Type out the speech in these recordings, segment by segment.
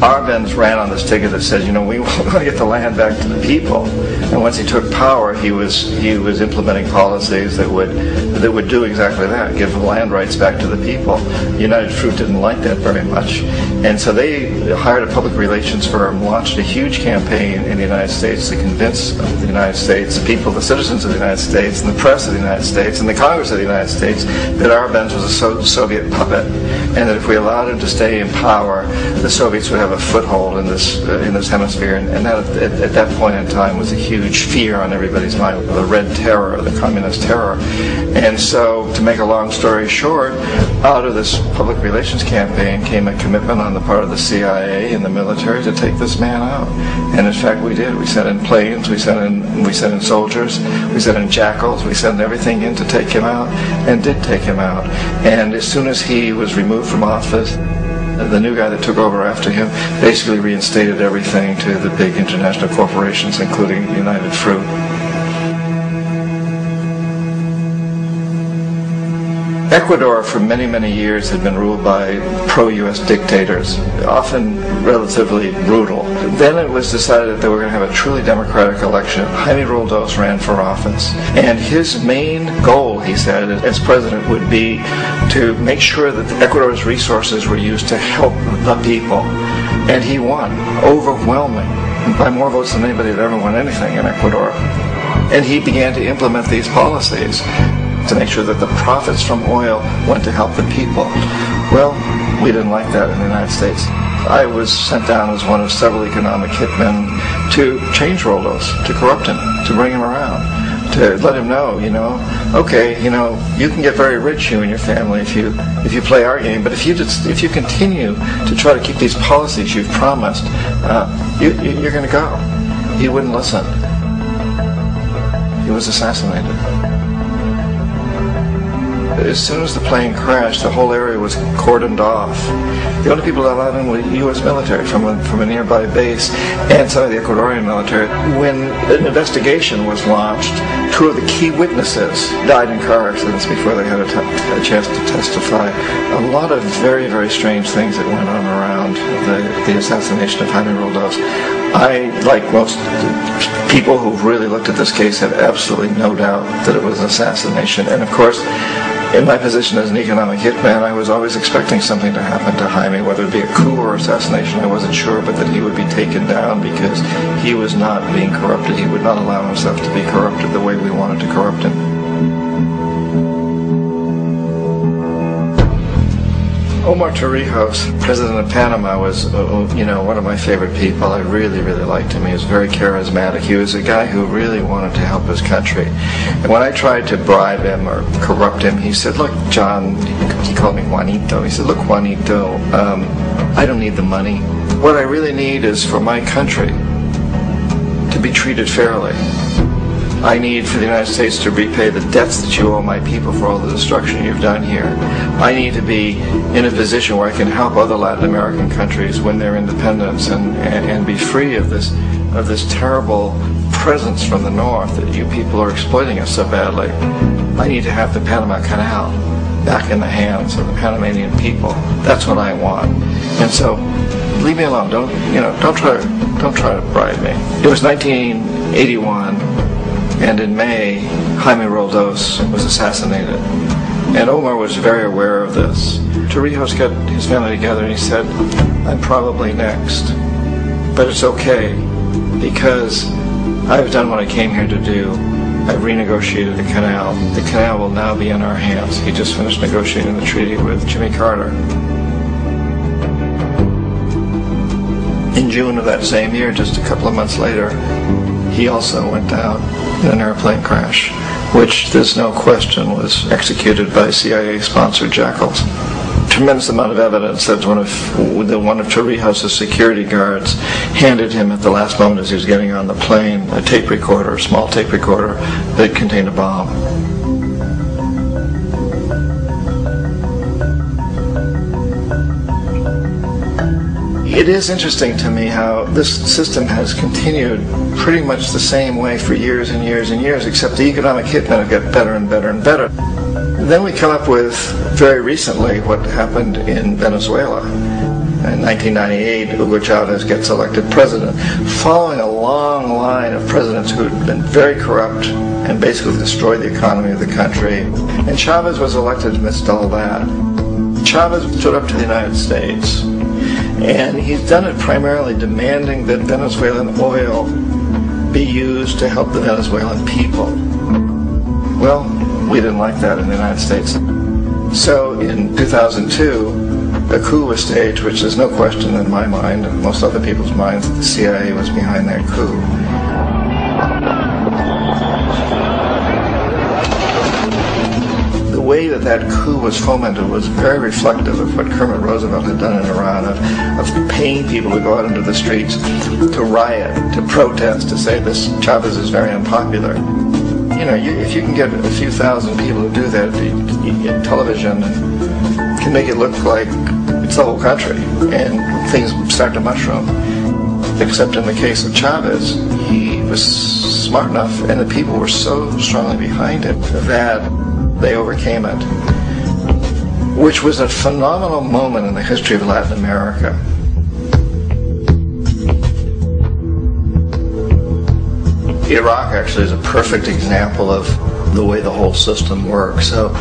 Arbenz ran on this ticket that said, we want to get the land back to the people. And once he took power, he was implementing policies that would do exactly that, give the land rights back to the people. United Fruit didn't like that very much. And so they hired a public relations firm, launched a huge campaign in the United States to convince the United States, the people, the citizens of the United States, and the press of the United States, and the Congress of the United States, that Arbenz was a Soviet puppet, and that if we allowed him to stay in power, the Soviets would have a foothold in this hemisphere. And that at that point in time was a huge fear on everybody's mind, the Red Terror, the Communist Terror. And so, to make a long story short, out of this public relations campaign came a commitment on the part of the CIA and the military to take this man out. And in fact, we did. We sent in planes, we sent in soldiers, we sent in jackals, we sent everything in to take him out, and did take him out. And as soon as he was removed from office, the new guy that took over after him basically reinstated everything to the big international corporations, including United Fruit. Ecuador for many, many years had been ruled by pro-U.S. dictators, often relatively brutal. Then it was decided that they were going to have a truly democratic election. Jaime Roldos ran for office, and his main goal, he said, as president would be to make sure that Ecuador's resources were used to help the people. And he won, overwhelming, by more votes than anybody had ever won anything in Ecuador. And he began to implement these policies to make sure that the profits from oil went to help the people. Well, we didn't like that in the United States. I was sent down as one of several economic hitmen to change Roldos, to corrupt him, to bring him around, to let him know, okay, you can get very rich, you and your family, if you play our game, but if you continue to try to keep these policies you've promised, you're going to go. He wouldn't listen. He was assassinated. As soon as the plane crashed, the whole area was cordoned off. The only people that allowed in were U.S. military from a nearby base and some of the Ecuadorian military. When an investigation was launched, two of the key witnesses died in car accidents before they had a chance to testify. A lot of very, very strange things that went on around the assassination of Jaime Roldos. I, like most people who've really looked at this case, have absolutely no doubt that it was an assassination. And of course, in my position as an economic hitman, I was always expecting something to happen to Jaime, whether it be a coup or assassination, I wasn't sure, but that he would be taken down because he was not being corrupted. He would not allow himself to be corrupted the way we wanted to corrupt him. Omar Torrijos, president of Panama, was, one of my favorite people. I really, really liked him. He was very charismatic. He was a guy who really wanted to help his country. And when I tried to bribe him or corrupt him, he said, look, John, he called me Juanito. He said, look, Juanito, I don't need the money. What I really need is for my country to be treated fairly. I need for the United States to repay the debts that you owe my people for all the destruction you've done here. I need to be in a position where I can help other Latin American countries win their independence and be free of this terrible presence from the north that you people are exploiting us so badly. I need to have the Panama Canal back in the hands of the Panamanian people. That's what I want. And so, leave me alone. Don't try to bribe me. It was 1981. And in May, Jaime Roldos was assassinated. And Omar was very aware of this. Torrijos got his family together and he said, I'm probably next. But it's okay, because I've done what I came here to do. I've renegotiated the canal. The canal will now be in our hands. He just finished negotiating the treaty with Jimmy Carter. In June of that same year, just a couple of months later, he also went down in an airplane crash, which, there's no question, was executed by CIA-sponsored jackals. Tremendous amount of evidence that one of Torrijos' security guards handed him at the last moment as he was getting on the plane a tape recorder, a small tape recorder that contained a bomb. It is interesting to me how this system has continued pretty much the same way for years and years and years, except the economic hitmen have got better and better and better. Then we come up with, very recently, what happened in Venezuela. In 1998, Hugo Chavez gets elected president, following a long line of presidents who had been very corrupt and basically destroyed the economy of the country. And Chavez was elected amidst all that. Chavez stood up to the United States, and he's done it primarily demanding that Venezuelan oil be used to help the Venezuelan people. Well, we didn't like that in the United States. So in 2002, a coup was staged, which there's no question in my mind and most other people's minds that the CIA was behind that coup. The way that that coup was fomented was very reflective of what Kermit Roosevelt had done in Iran, of paying people to go out into the streets, to riot, to protest, to say this Chavez is very unpopular. You know, if you can get a few thousand people to do that in television, can make it look like it's the whole country, and things start to mushroom. Except in the case of Chavez, he was smart enough, and the people were so strongly behind it that they overcame it, which was a phenomenal moment in the history of Latin America. Iraq actually is a perfect example of the way the whole system works. So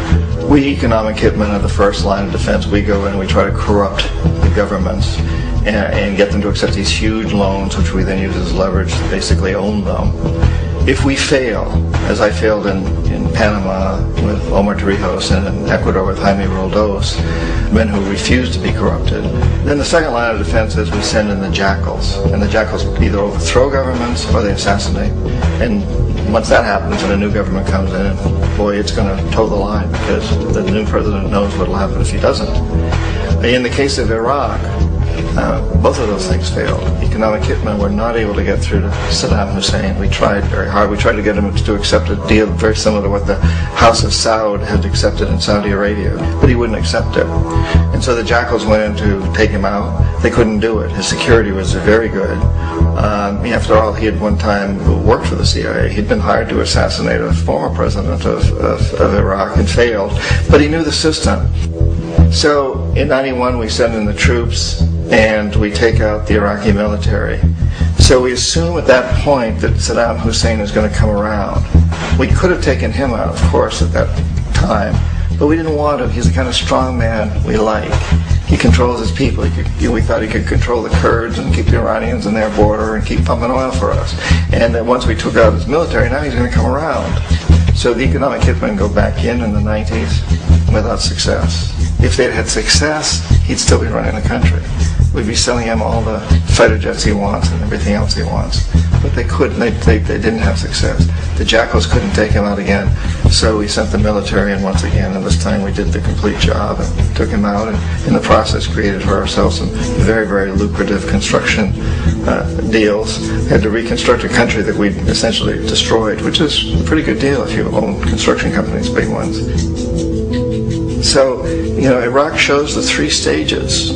we economic hitmen are the first line of defense. We go in and we try to corrupt the governments and get them to accept these huge loans, which we then use as leverage to basically own them. If we fail, as I failed in Panama with Omar Torrijos and in Ecuador with Jaime Roldos, men who refused to be corrupted, then the second line of defense is we send in the jackals. And the jackals either overthrow governments or they assassinate. And once that happens and a new government comes in, boy, it's going to toe the line because the new president knows what will happen if he doesn't. In the case of Iraq, both of those things failed. Economic hitmen were not able to get through to Saddam Hussein. We tried very hard. We tried to get him to accept a deal very similar to what the House of Saud had accepted in Saudi Arabia, but he wouldn't accept it. And so the jackals went in to take him out. They couldn't do it. His security was very good. After all, he had one time worked for the CIA. He'd been hired to assassinate a former president of Iraq and failed, but he knew the system. So in '91 we send in the troops and we take out the Iraqi military. So we assume at that point that Saddam Hussein is going to come around. We could have taken him out, of course, at that time, but we didn't want him. He's the kind of strong man we like. He controls his people. We thought he could control the Kurds and keep the Iranians in their border and keep pumping oil for us. And then once we took out his military, now he's going to come around. So the economic hitmen go back in the 90s without success. If they'd had success, he'd still be running the country. We'd be selling him all the fighter jets he wants and everything else he wants. But they couldn't. They didn't have success. The jackals couldn't take him out again. So we sent the military in once again, and this time we did the complete job and took him out, and in the process created for ourselves some very, very lucrative construction deals. We had to reconstruct a country that we'd essentially destroyed, which is a pretty good deal if you own construction companies, big ones. So, you know, Iraq shows the three stages.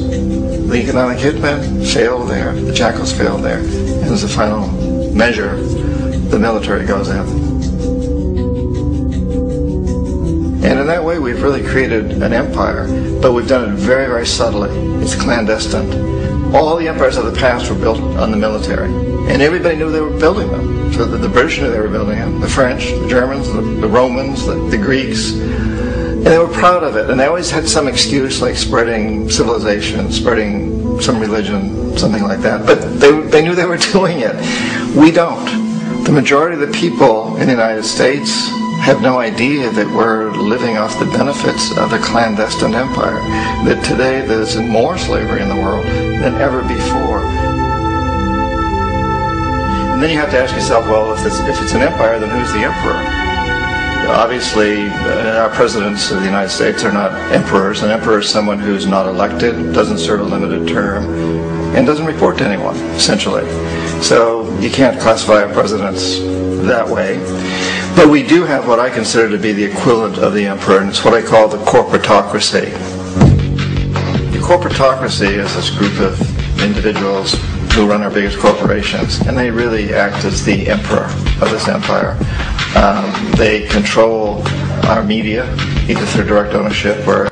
The economic hitmen failed there, the jackals failed there, and as a final measure, the military goes in. And in that way, we've really created an empire, but we've done it very, very subtly. It's clandestine. All the empires of the past were built on the military, and everybody knew they were building them. So the British knew they were building them, the French, the Germans, the Romans, the Greeks. And they were proud of it, and they always had some excuse like spreading civilization, spreading some religion, something like that. But they knew they were doing it. We don't. The majority of the people in the United States have no idea that we're living off the benefits of a clandestine empire. That today there's more slavery in the world than ever before. And then you have to ask yourself, well, if it's an empire, then who's the emperor? Obviously, our presidents of the United States are not emperors. An emperor is someone who's not elected, doesn't serve a limited term, and doesn't report to anyone, essentially. So you can't classify our presidents that way. But we do have what I consider to be the equivalent of the emperor, and it's what I call the corporatocracy. The corporatocracy is this group of individuals who run our biggest corporations, and they really act as the emperor of this empire. They control our media, either through direct ownership or